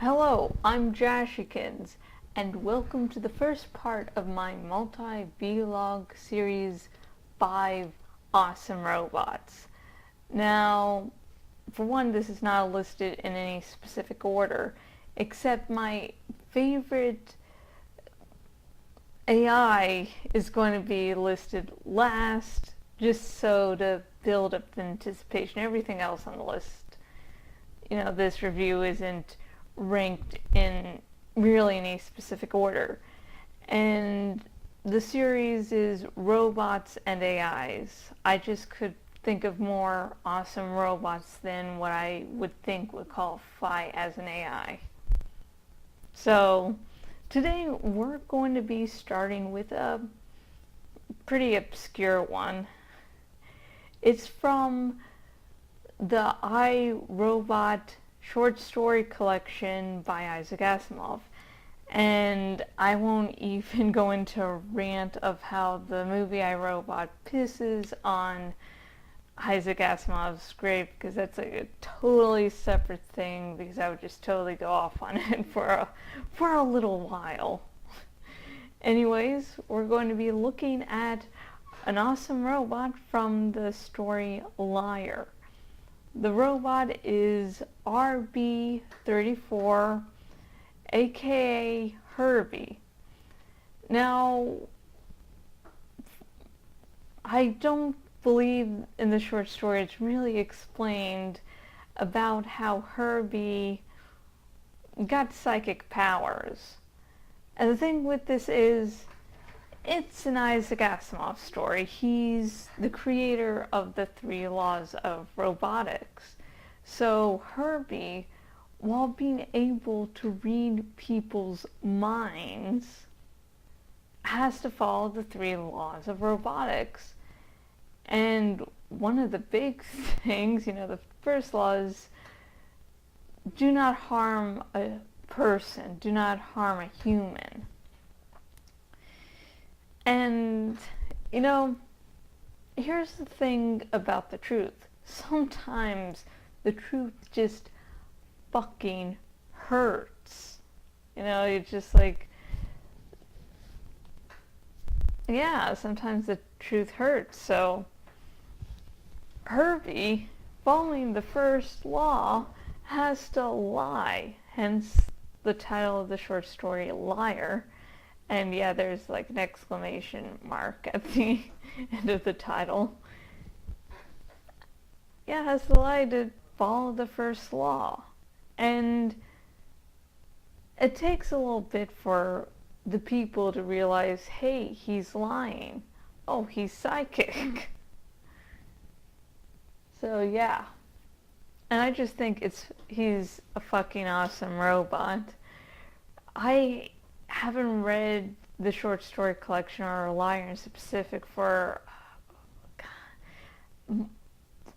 Hello, I'm Jashikins, and welcome to the first part of my multi-vlog series 5 Awesome Robots. Now, for one, this is not listed in any specific order, except my favorite AI is going to be listed last, just so to build up the anticipation. Everything else on the list, this review isn't ranked in really any specific order. And the series is robots and AIs. I just could think of more awesome robots than what I would think would qualify as an AI. So today we're going to be starting with a pretty obscure one. It's from the I, Robot short story collection by Isaac Asimov. And I won't even go into a rant of how the movie I, Robot pisses on Isaac Asimov's grave, because that's like a totally separate thing, because I would just totally go off on it for a little while. Anyways, we're going to be looking at an awesome robot from the story Liar. The robot is RB-34, aka Herbie. Now, I don't believe in the short story it's really explained about how Herbie got psychic powers. And the thing with this is, it's an Isaac Asimov story. He's the creator of the 3 laws of robotics. So Herbie, while being able to read people's minds, has to follow the 3 laws of robotics. And one of the big things, the first law is do not harm a person, do not harm a human. And, here's the thing about the truth. Sometimes the truth just fucking hurts. It's just like, yeah, sometimes the truth hurts. So, Herbie, following the first law, has to lie. Hence the title of the short story, Liar. And yeah, there's like an exclamation mark at the end of the title. Yeah, has to lie to follow the first law. And it takes a little bit for the people to realize, hey, he's lying. Oh, he's psychic. So yeah. And I just think he's a fucking awesome robot. I haven't read the short story collection or Liar in specific for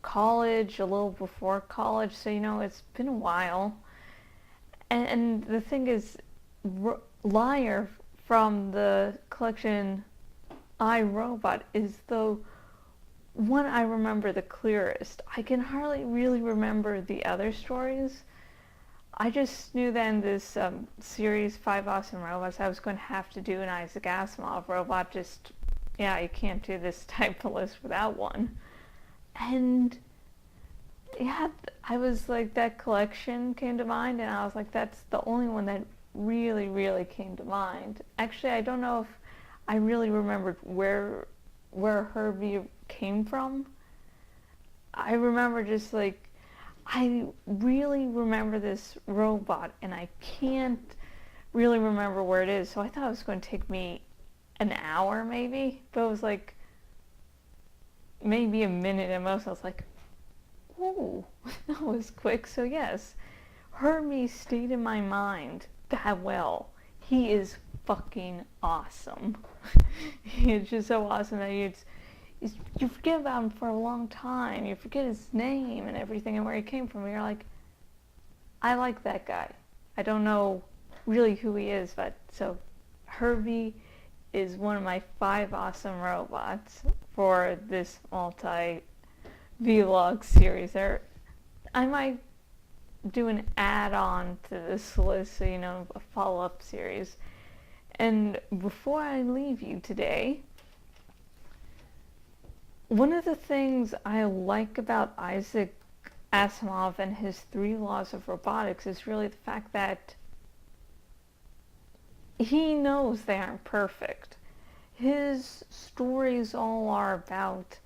college, a little before college, so it's been a while. And the thing is, Liar from the collection I, Robot is the one I remember the clearest. I can hardly really remember the other stories. I just knew that in this series, 5 Awesome Robots, I was going to have to do an Isaac Asimov robot. You can't do this type of list without one. And, yeah, I was like, that collection came to mind, and I was like, that's the only one that really, really came to mind. Actually, I don't know if I really remembered where Herbie came from. I remember just like, I really remember this robot, and I can't really remember where it is, so I thought it was going to take me an hour maybe, but it was like maybe a minute at most. I was like, ooh, that was quick. So yes, Herbie stayed in my mind that well. He is fucking awesome. He is just so awesome that you forget about him for a long time. You forget his name and everything and where he came from. You're like, I like that guy. I don't know really who he is, but so Herbie is one of my 5 awesome robots for this multi-vlog series. I might do an add-on to this list, so a follow-up series. And before I leave you today, one of the things I like about Isaac Asimov and his 3 laws of robotics is really the fact that he knows they aren't perfect. His stories all are about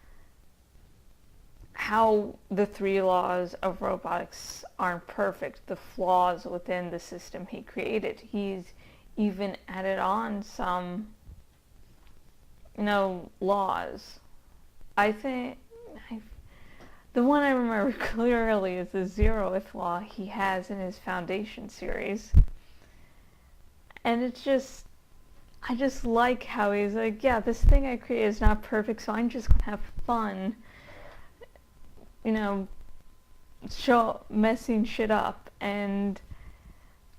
how the 3 laws of robotics aren't perfect, the flaws within the system he created. He's even added on some, laws. I think the one I remember clearly is the 0th law he has in his Foundation series. And I just like how he's like, yeah, this thing I created is not perfect, so I'm just going to have fun, messing shit up. And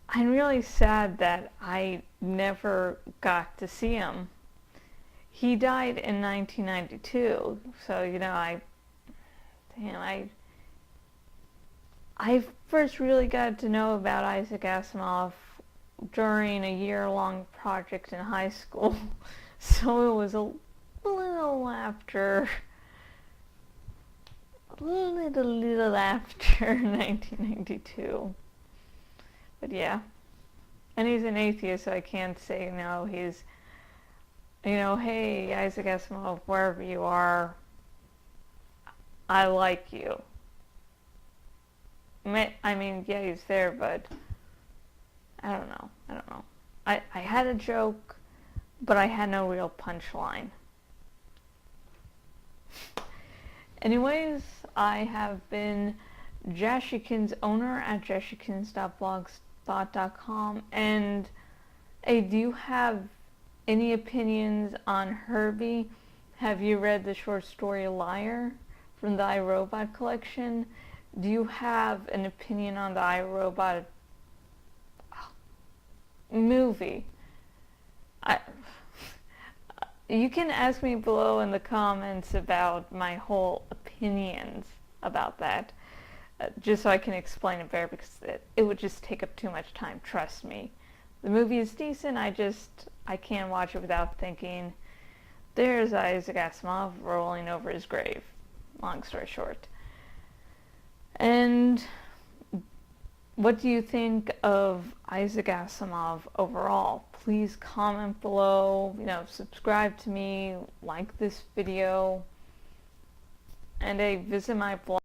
I'm really sad that I never got to see him. He died in 1992, so, I first really got to know about Isaac Asimov during a year-long project in high school. So it was a little after 1992. But yeah. And he's an atheist, so I can't say, he's, hey, Isaac Asimov, wherever you are, I like you. I mean, yeah, he's there, but I don't know. I had a joke, but I had no real punchline. Anyways, I have been Jashikins' owner at jashikins.blogspot.com, and hey, do you have any opinions on Herbie? Have you read the short story Liar from the iRobot collection? Do you have an opinion on the iRobot movie? You can ask me below in the comments about my whole opinions about that, just so I can explain it better, because it would just take up too much time, trust me. The movie is decent, I can't watch it without thinking, there's Isaac Asimov rolling over his grave, long story short. And what do you think of Isaac Asimov overall? Please comment below, subscribe to me, like this video, and visit my blog.